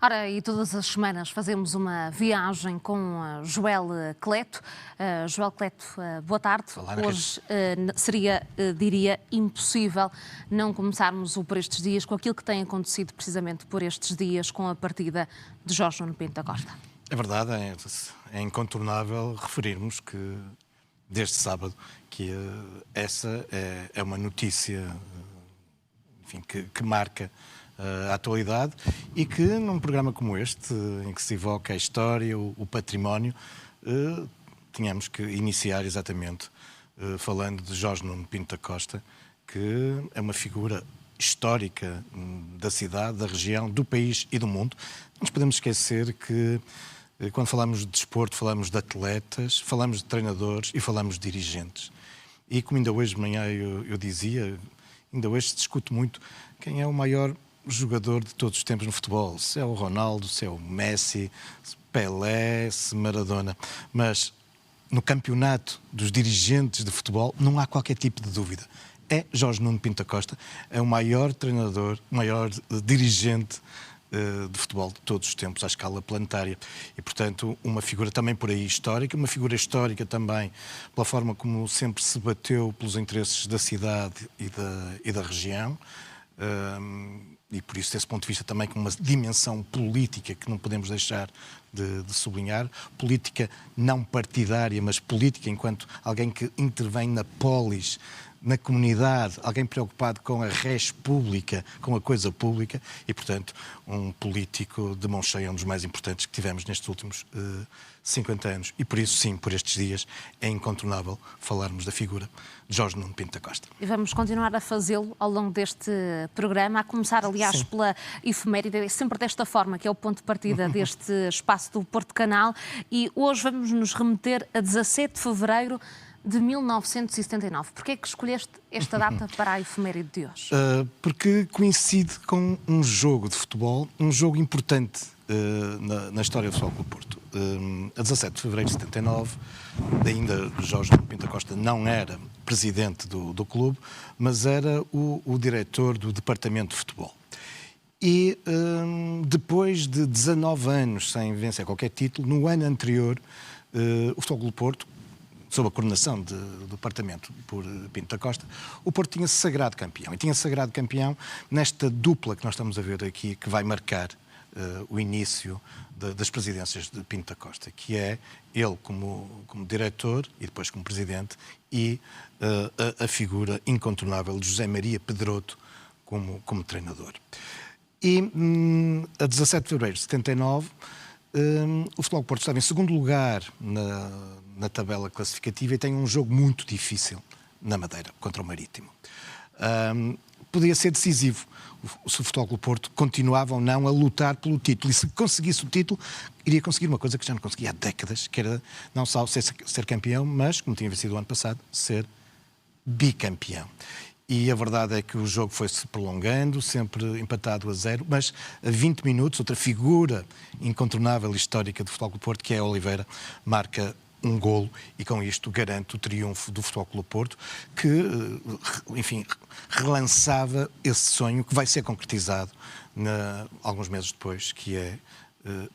Ora, e todas as semanas fazemos uma viagem com Joel Cleto. Joel Cleto, boa tarde. Hoje seria, diria, impossível não começarmos o Por Estes Dias com aquilo que tem acontecido precisamente por estes dias com a partida de Jorge Nuno Pinto da Costa. É verdade, é incontornável referirmos que desde sábado que essa é uma notícia, enfim, que marca a atualidade e que num programa como este, em que se evoca a história, o património, tínhamos que iniciar exatamente falando de Jorge Nuno Pinto da Costa, que é uma figura histórica da cidade, da região, do país e do mundo. Não nos podemos esquecer que quando falamos de desporto, falamos de atletas, falamos de treinadores e falamos de dirigentes. E como ainda hoje de manhã eu dizia, ainda hoje se discute muito quem é o maior jogador de todos os tempos no futebol. Se é o Ronaldo, se é o Messi, se Pelé, se Maradona. Mas no campeonato dos dirigentes de futebol não há qualquer tipo de dúvida. É Jorge Nuno Pinto da Costa, é o maior treinador, o maior dirigente de futebol de todos os tempos à escala planetária e, portanto, uma figura também por aí histórica, uma figura histórica também pela forma como sempre se bateu pelos interesses da cidade e da região e por isso, desse ponto de vista, também com uma dimensão política que não podemos deixar de sublinhar, política não partidária, mas política enquanto alguém que intervém na polis, na comunidade, alguém preocupado com a res pública, com a coisa pública e, portanto, um político de mão cheia, um dos mais importantes que tivemos nestes últimos 50 anos. E por isso, sim, por estes dias, é incontornável falarmos da figura de Jorge Nuno Pinto da Costa. E vamos continuar a fazê-lo ao longo deste programa, a começar, aliás, sim, pela efeméride, sempre desta forma, que é o ponto de partida deste espaço do Porto Canal. E hoje vamos nos remeter a 17 de fevereiro de 1979. Porquê é que escolheste esta data para a efeméride de hoje? Porque coincide com um jogo de futebol, um jogo importante na história do Futebol Clube Porto. A 17 de fevereiro de 79, ainda Jorge Nuno Pinto da Costa não era presidente do clube, mas era o diretor do departamento de futebol. E depois de 19 anos sem vencer qualquer título, no ano anterior, o Futebol Clube Porto, sob a coordenação do departamento por Pinto da Costa, o Porto tinha-se sagrado campeão. E tinha-se sagrado campeão nesta dupla que nós estamos a ver aqui, que vai marcar o início das presidências de Pinto da Costa, que é ele como diretor e depois como presidente e a figura incontornável de José Maria Pedroto como treinador. E a 17 de fevereiro de 79, o Futebol Porto estava em segundo lugar na tabela classificativa e tem um jogo muito difícil na Madeira, contra o Marítimo. Podia ser decisivo se o Futebol Porto continuava ou não a lutar pelo título. E se conseguisse o título, iria conseguir uma coisa que já não conseguia há décadas, que era não só ser campeão, mas, como tinha vencido o ano passado, ser bicampeão. E a verdade é que o jogo foi-se prolongando, sempre empatado a 0, mas a 20 minutos, outra figura incontornável e histórica do Futebol Clube Porto, que é a Oliveira, marca um golo e com isto garante o triunfo do Futebol Clube Porto, que, enfim, relançava esse sonho que vai ser concretizado alguns meses depois, que é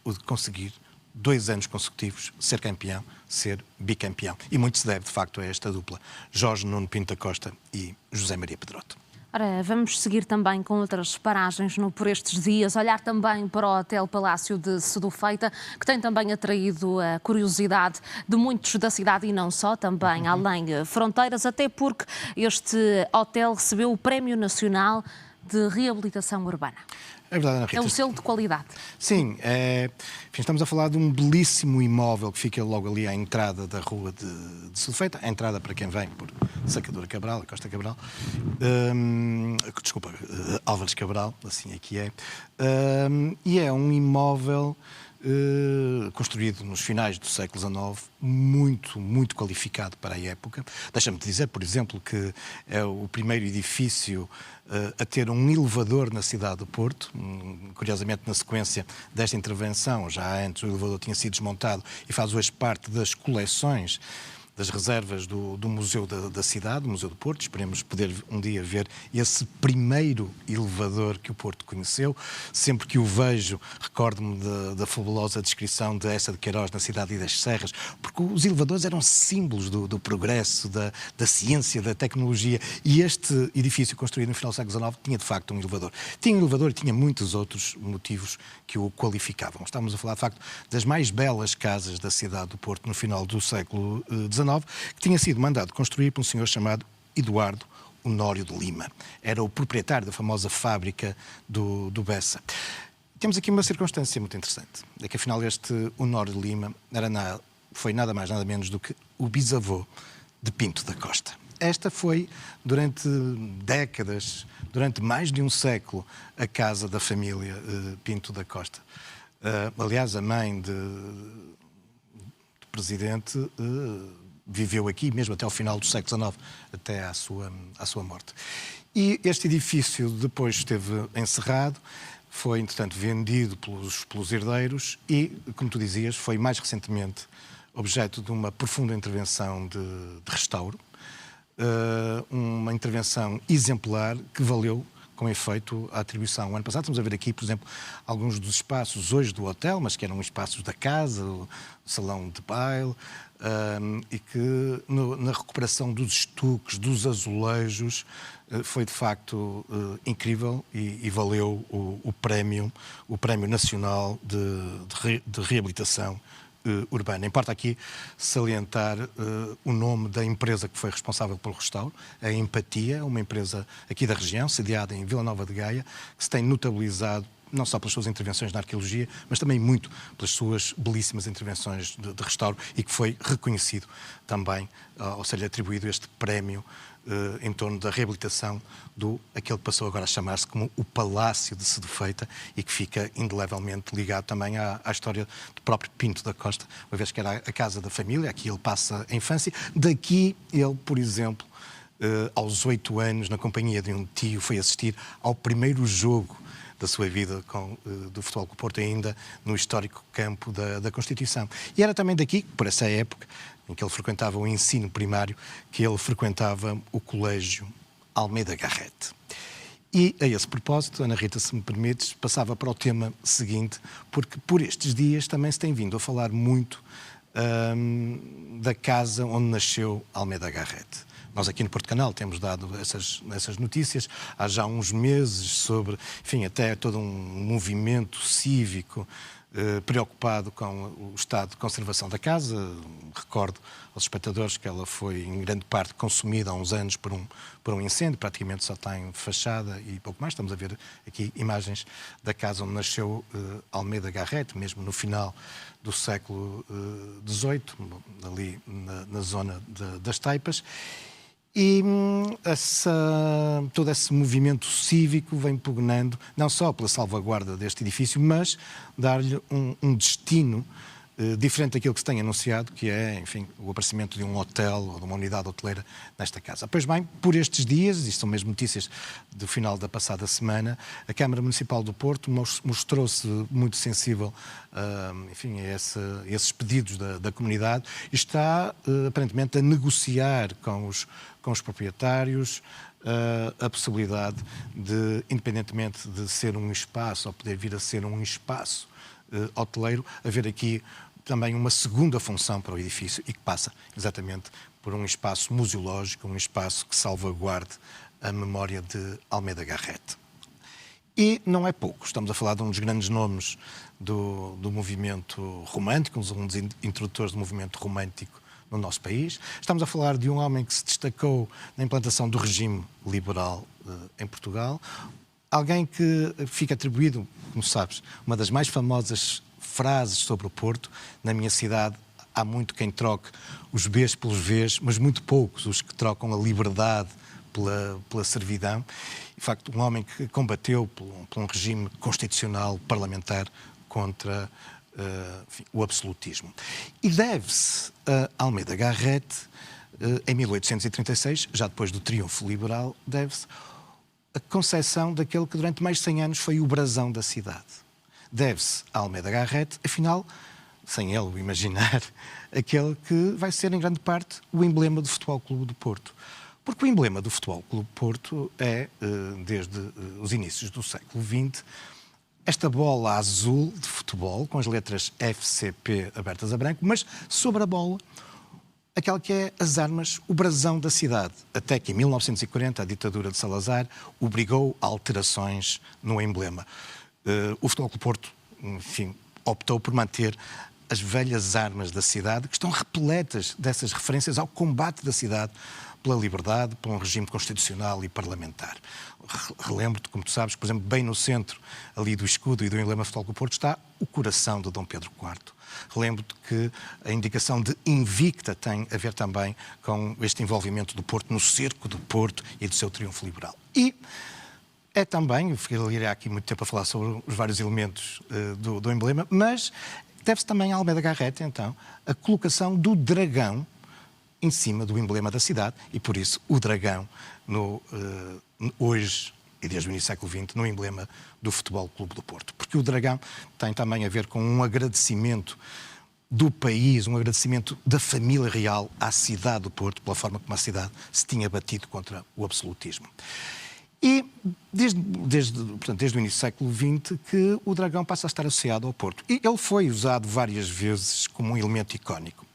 o de conseguir 2 anos consecutivos ser campeão, ser bicampeão. E muito se deve, de facto, a esta dupla, Jorge Nuno Pinto da Costa e José Maria Pedroto. Ora, vamos seguir também com outras paragens Por Estes Dias, olhar também para o Hotel Palácio de Sedufeita, que tem também atraído a curiosidade de muitos da cidade e não só, também além fronteiras, até porque este hotel recebeu o Prémio Nacional de Reabilitação Urbana. É verdade, Ana Rita. É um selo de qualidade. Sim, enfim, estamos a falar de um belíssimo imóvel que fica logo ali à entrada da rua de Sedufeita, a entrada para quem vem por Sacadura Cabral, Costa Cabral, desculpa, Álvares Cabral, assim aqui é, e é um imóvel construído nos finais do século XIX, muito qualificado para a época. Deixa-me dizer, por exemplo, que é o primeiro edifício a ter um elevador na cidade do Porto. Curiosamente, na sequência desta intervenção, já antes o elevador tinha sido desmontado e faz hoje parte das coleções das reservas do Museu da Cidade, do Museu do Porto. Esperemos poder um dia ver esse primeiro elevador que o Porto conheceu. Sempre que o vejo, recordo-me da fabulosa descrição de Eça de Queiroz na Cidade e das Serras, porque os elevadores eram símbolos do progresso, da ciência, da tecnologia, e este edifício construído no final do século XIX tinha de facto um elevador. Tinha um elevador e tinha muitos outros motivos que o qualificavam. Estamos a falar de facto das mais belas casas da cidade do Porto no final do século XIX, que tinha sido mandado construir por um senhor chamado Eduardo Honório de Lima. Era o proprietário da famosa fábrica do Bessa. Temos aqui uma circunstância muito interessante, é que afinal este Honório de Lima foi nada mais nada menos do que o bisavô de Pinto da Costa. Esta foi, durante décadas, durante mais de um século, a casa da família Pinto da Costa. Aliás, a mãe do presidente viveu aqui, mesmo até ao final do século XIX, até à sua morte. E este edifício depois esteve encerrado, foi, entretanto, vendido pelos herdeiros e, como tu dizias, foi mais recentemente objeto de uma profunda intervenção de restauro. Uma intervenção exemplar que valeu com efeito a atribuição. O ano passado estamos a ver aqui, por exemplo, alguns dos espaços hoje do hotel, mas que eram espaços da casa, o salão de baile, e que na recuperação dos estuques, dos azulejos, foi de facto incrível e valeu o Prémio Nacional de Reabilitação Urbana. Importa aqui salientar o nome da empresa que foi responsável pelo restauro, a Empatia, uma empresa aqui da região, sediada em Vila Nova de Gaia, que se tem notabilizado não só pelas suas intervenções na arqueologia, mas também muito pelas suas belíssimas intervenções de restauro e que foi reconhecido também, ou seja, atribuído este prémio em torno da reabilitação aquele que passou agora a chamar-se como o Palácio de Sedufeita e que fica indelevelmente ligado também à história do próprio Pinto da Costa, uma vez que era a casa da família, aqui ele passa a infância. Daqui ele, por exemplo, aos 8 anos, na companhia de um tio, foi assistir ao primeiro jogo da sua vida do Futebol Clube do Porto, ainda no histórico campo da Constituição. E era também daqui, por essa época, em que ele frequentava o ensino primário, que ele frequentava o Colégio Almeida Garrett. E, a esse propósito, Ana Rita, se me permites, passava para o tema seguinte, porque por estes dias também se tem vindo a falar muito da casa onde nasceu Almeida Garrett. Nós aqui no Porto Canal temos dado essas notícias há já uns meses sobre, enfim, até todo um movimento cívico preocupado com o estado de conservação da casa. Recordo aos espectadores que ela foi, em grande parte, consumida há uns anos por um incêndio, praticamente só tem fachada e pouco mais. Estamos a ver aqui imagens da casa onde nasceu Almeida Garrett, mesmo no final do século XVIII, ali na zona das Taipas. E todo esse movimento cívico vem pugnando não só pela salvaguarda deste edifício, mas dar-lhe um destino diferente daquilo que se tem anunciado, que é, enfim, o aparecimento de um hotel ou de uma unidade hoteleira nesta casa. Pois bem, por estes dias, isto são mesmo notícias do final da passada semana, a Câmara Municipal do Porto mostrou-se muito sensível enfim, a esses pedidos da comunidade e está, aparentemente, a negociar com os proprietários a possibilidade de, independentemente de ser um espaço ou poder vir a ser um espaço hoteleiro, haver aqui também uma segunda função para o edifício e que passa exatamente por um espaço museológico, um espaço que salvaguarde a memória de Almeida Garrett. E não é pouco, estamos a falar de um dos grandes nomes do movimento romântico, um dos introdutores do movimento romântico no nosso país. Estamos a falar de um homem que se destacou na implantação do regime liberal em Portugal. Alguém que fica atribuído, como sabes, uma das mais famosas frases sobre o Porto: na minha cidade há muito quem troque os Bs pelos Vs, mas muito poucos os que trocam a liberdade pela servidão. De facto, um homem que combateu por um regime constitucional parlamentar contra enfim, o absolutismo. E deve-se a Almeida Garrett, em 1836, já depois do triunfo liberal, deve-se a concepção daquele que durante mais de 100 anos foi o brasão da cidade. Deve-se a Almeida Garrett, afinal, sem ele o imaginar, aquele que vai ser, em grande parte, o emblema do Futebol Clube do Porto. Porque o emblema do Futebol Clube do Porto é, desde os inícios do século XX, esta bola azul de futebol, com as letras FCP abertas a branco, mas sobre a bola, aquela que é as armas, o brasão da cidade. Até que em 1940 a ditadura de Salazar obrigou a alterações no emblema. O Futebol Clube do Porto, enfim, optou por manter as velhas armas da cidade, que estão repletas dessas referências ao combate da cidade pela liberdade, por um regime constitucional e parlamentar. Relembro-te, como tu sabes, por exemplo, bem no centro ali do escudo e do emblema Futebol Clube do Porto está o coração de Dom Pedro IV. Relembro-te que a indicação de invicta tem a ver também com este envolvimento do Porto no cerco do Porto e do seu triunfo liberal. E é também, eu ficaria aqui muito tempo a falar sobre os vários elementos do emblema, mas deve-se também a Almeida Garrett, então, a colocação do dragão em cima do emblema da cidade e, por isso, o dragão hoje e desde o início do século XX no emblema do Futebol Clube do Porto. Porque o dragão tem também a ver com um agradecimento do país, um agradecimento da família real à cidade do Porto, pela forma como a cidade se tinha batido contra o absolutismo. E desde o início do século XX que o dragão passa a estar associado ao Porto. E ele foi usado várias vezes como um elemento icónico.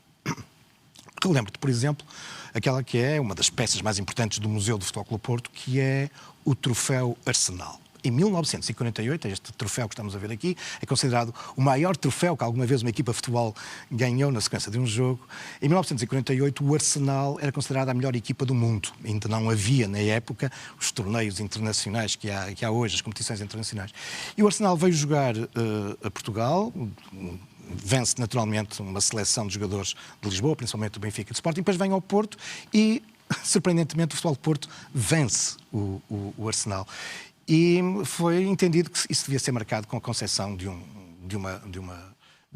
Relembro-te, por exemplo, aquela que é uma das peças mais importantes do Museu do Futebol Clube do Porto, que é o troféu Arsenal. Em 1948, este troféu que estamos a ver aqui é considerado o maior troféu que alguma vez uma equipa de futebol ganhou na sequência de um jogo. Em 1948, o Arsenal era considerado a melhor equipa do mundo. Ainda não havia, na época, os torneios internacionais que há hoje, as competições internacionais. E o Arsenal veio jogar a Portugal, vence naturalmente uma seleção de jogadores de Lisboa, principalmente do Benfica e do Sporting, depois vem ao Porto e, surpreendentemente, o Futebol do Porto vence o Arsenal. E foi entendido que isso devia ser marcado com a concessão de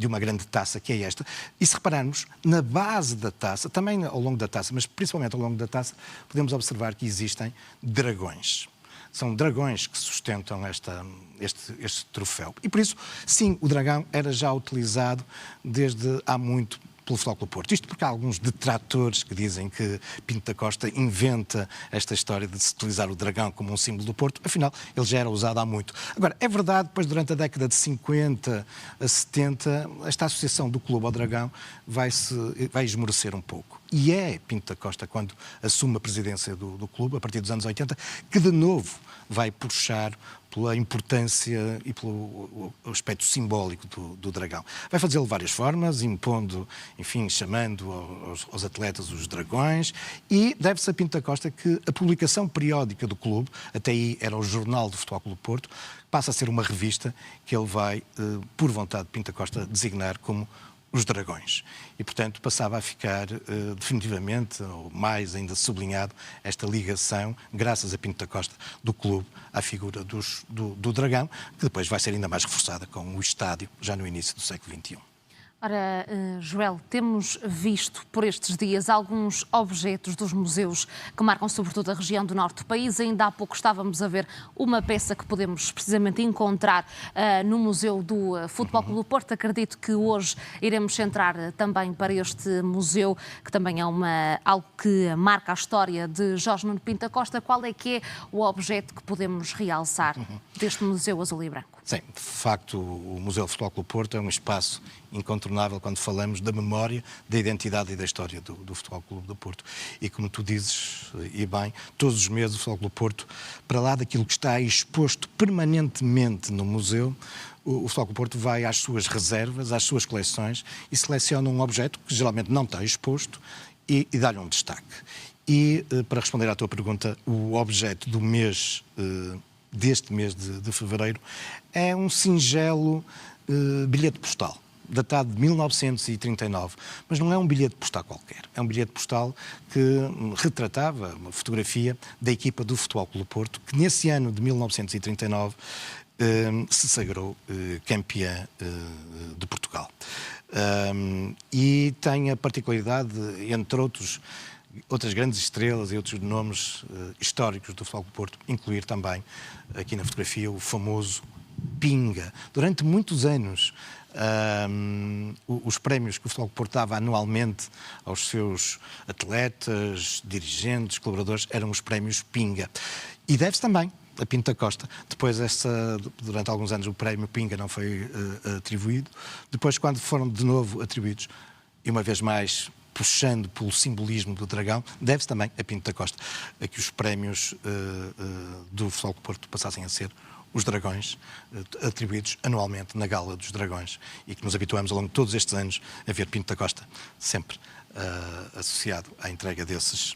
uma grande taça, que é esta. E se repararmos, na base da taça, também ao longo da taça, mas principalmente ao longo da taça, podemos observar que existem dragões. São dragões que sustentam este troféu. E por isso, sim, o dragão era já utilizado desde há muito pelo Futebol Clube do Porto. Isto porque há alguns detratores que dizem que Pinto da Costa inventa esta história de se utilizar o dragão como um símbolo do Porto. Afinal, ele já era usado há muito. Agora, é verdade, depois durante a década de 50 a 70, esta associação do clube ao dragão vai esmorecer um pouco. E é Pinto da Costa, quando assume a presidência do clube, a partir dos anos 80, que de novo vai puxar pela importância e pelo aspecto simbólico do dragão. Vai fazê-lo de várias formas, impondo, enfim, chamando aos atletas os dragões, e deve-se a Pinto da Costa que a publicação periódica do clube, até aí era o Jornal do Futebol Clube do Porto, passa a ser uma revista que ele vai, por vontade de Pinto da Costa, designar como os dragões. E, portanto, passava a ficar definitivamente, ou mais ainda sublinhado, esta ligação, graças a Pinto da Costa, do clube à figura do dragão, que depois vai ser ainda mais reforçada com o estádio, já no início do século XXI. Ora, Joel, temos visto por estes dias alguns objetos dos museus que marcam sobretudo a região do norte do país. Ainda há pouco estávamos a ver uma peça que podemos precisamente encontrar no Museu do Futebol Clube do Porto. Acredito que hoje iremos centrar também para este museu, que também é algo que marca a história de Jorge Nuno Pinto da Costa. Qual é que é o objeto que podemos realçar deste Museu Azul e Branco? Sim, de facto, o Museu do Futebol Clube do Porto é um espaço incontornável quando falamos da memória, da identidade e da história do Futebol Clube do Porto. E como tu dizes, e bem, todos os meses o Futebol Clube do Porto, para lá daquilo que está exposto permanentemente no museu, o Futebol Clube do Porto vai às suas reservas, às suas coleções e seleciona um objeto que geralmente não está exposto e dá-lhe um destaque. E, para responder à tua pergunta, o objeto do mês deste mês de fevereiro é um singelo bilhete postal, datado de 1939, mas não é um bilhete postal qualquer, é um bilhete postal que retratava uma fotografia da equipa do Futebol Clube do Porto, que nesse ano de 1939 se sagrou campeã de Portugal. E tem a particularidade, entre outras grandes estrelas e outros nomes históricos do Futebol Clube do Porto, incluir também aqui na fotografia o famoso Pinga. Durante muitos anos os prémios que o Futebol Clube do Porto dava anualmente aos seus atletas, dirigentes, colaboradores, eram os prémios Pinga. E deve-se também a Pinto da Costa. Depois, durante alguns anos, o prémio Pinga não foi atribuído. Depois, quando foram de novo atribuídos, e uma vez mais puxando pelo simbolismo do dragão, deve-se também a Pinto da Costa a que os prémios do Futebol Clube do Porto passassem a ser os dragões, atribuídos anualmente na Gala dos Dragões, e que nos habituamos ao longo de todos estes anos a ver Pinto da Costa sempre associado à entrega desses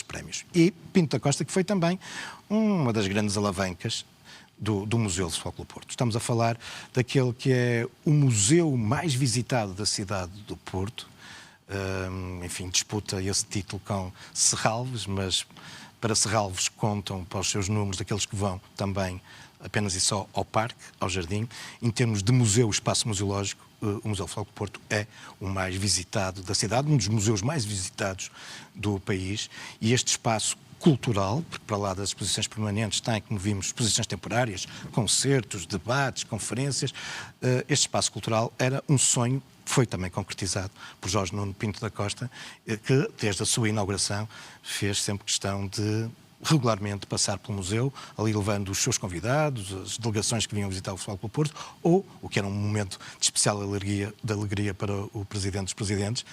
prémios. E Pinto da Costa, que foi também uma das grandes alavancas do Museu do Futebol Clube do Porto. Estamos a falar daquele que é o museu mais visitado da cidade do Porto. Enfim, disputa esse título com Serralves, mas para Serralves contam para os seus números daqueles que vão também apenas e só ao parque, ao jardim. Em termos de museu, espaço museológico, o Museu do Futebol Clube do Porto é o mais visitado da cidade, um dos museus mais visitados do país, e este espaço cultural, porque para lá das exposições permanentes tem, como vimos, exposições temporárias, concertos, debates, conferências. Este espaço cultural era um sonho, foi também concretizado por Jorge Nuno Pinto da Costa, que desde a sua inauguração fez sempre questão de regularmente passar pelo museu, ali levando os seus convidados, as delegações que vinham visitar o Futebol Clube do Porto, ou, o que era um momento de especial alegria para o Presidente dos Presidentes,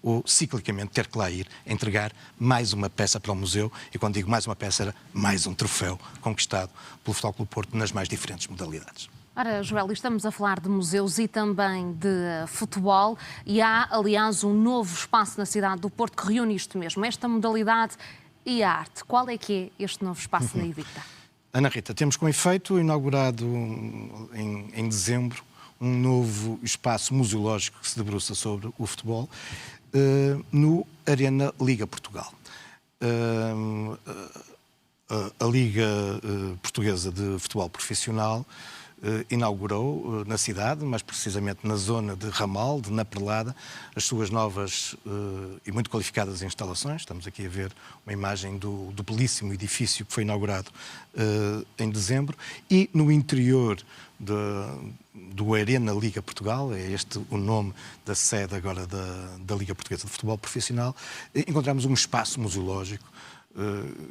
ou ciclicamente ter que lá ir entregar mais uma peça para o museu, e quando digo mais uma peça era mais um troféu conquistado pelo Futebol Clube do Porto nas mais diferentes modalidades. Ora, Joel, estamos a falar de museus e também de futebol, e há, aliás, um novo espaço na cidade do Porto que reúne isto mesmo, esta modalidade e a arte. Qual é que é este novo espaço na Edicta? Ana Rita, temos com efeito inaugurado em dezembro um novo espaço museológico que se debruça sobre o futebol no Arena Liga Portugal. A Liga Portuguesa de Futebol Profissional inaugurou na cidade, mais precisamente na zona de Ramal, de Na Perlada, as suas novas e muito qualificadas instalações. Estamos aqui a ver uma imagem do belíssimo edifício que foi inaugurado em dezembro, e no interior do Arena Liga Portugal, é este o nome da sede agora da Liga Portuguesa de Futebol Profissional, encontramos um espaço museológico,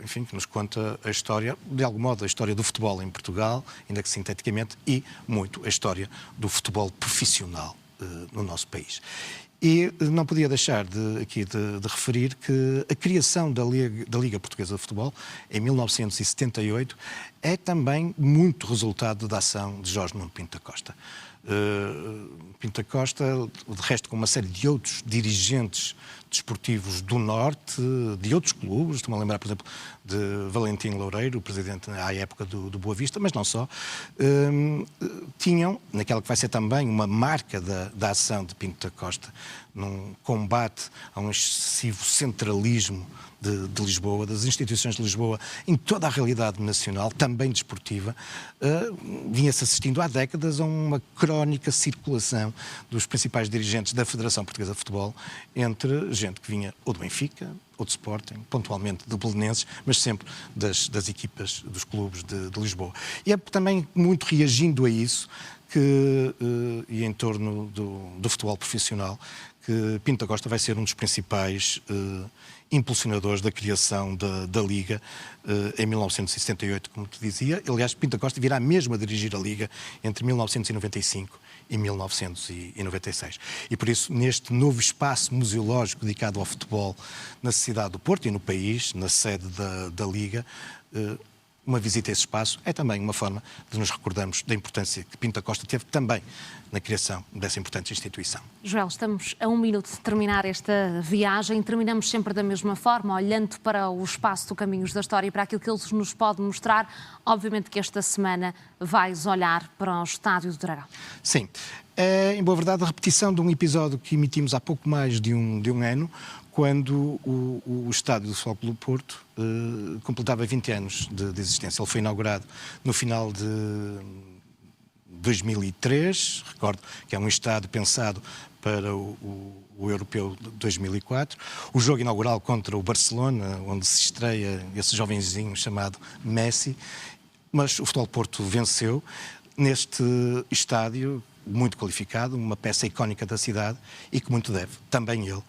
enfim, que nos conta a história, de algum modo, a história do futebol em Portugal, ainda que sinteticamente, e muito a história do futebol profissional no nosso país. E não podia deixar aqui de referir que a criação da Liga Portuguesa de Futebol, em 1978, é também muito resultado da ação de Jorge Nuno Pinto da Costa. Pinto da Costa, de resto com uma série de outros dirigentes desportivos do Norte, de outros clubes, estou-me a lembrar, por exemplo, de Valentim Loureiro, o presidente à época do Boa Vista, mas não só, tinham, naquela que vai ser também uma marca da ação de Pinto da Costa, num combate a um excessivo centralismo de Lisboa, das instituições de Lisboa, em toda a realidade nacional, também desportiva, vinha-se assistindo há décadas a uma crónica circulação dos principais dirigentes da Federação Portuguesa de Futebol, entre gente que vinha ou do Benfica, ou do Sporting, pontualmente do Belenenses, mas sempre das equipas, dos clubes de Lisboa. E é também muito reagindo a isso e em torno do futebol profissional, que Pinto da Costa vai ser um dos principais impulsionadores da criação da Liga em 1978, como te dizia. Aliás, Pinto da Costa virá mesmo a dirigir a Liga entre 1995 e 1996. E por isso, neste novo espaço museológico dedicado ao futebol na cidade do Porto e no país, na sede da Liga, uma visita a esse espaço é também uma forma de nos recordarmos da importância que Pinto da Costa teve também na criação dessa importante instituição. Joel, estamos a 1 minuto de terminar esta viagem. Terminamos sempre da mesma forma, olhando para o espaço do Caminhos da História e para aquilo que eles nos podem mostrar. Obviamente que esta semana vais olhar para o Estádio do Dragão. Sim. É, em boa verdade, a repetição de um episódio que emitimos há pouco mais de um ano, quando o Estádio do Futebol Clube do Porto completava 20 anos de existência. Ele foi inaugurado no final de 2003, recordo que é um estádio pensado para o Europeu de 2004. O jogo inaugural contra o Barcelona, onde se estreia esse jovenzinho chamado Messi, mas o Futebol Porto venceu neste estádio, muito qualificado, uma peça icónica da cidade e que muito deve, também ele,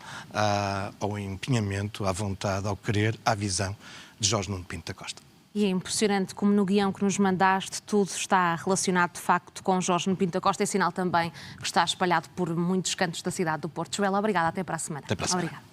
ao empenhamento, à vontade, ao querer, à visão de Jorge Nuno Pinto da Costa. E é impressionante como no guião que nos mandaste tudo está relacionado de facto com Jorge Nuno Pinto da Costa. É sinal também que está espalhado por muitos cantos da cidade do Porto. Joela, obrigada. Até para a semana. Até para a semana. Obrigada.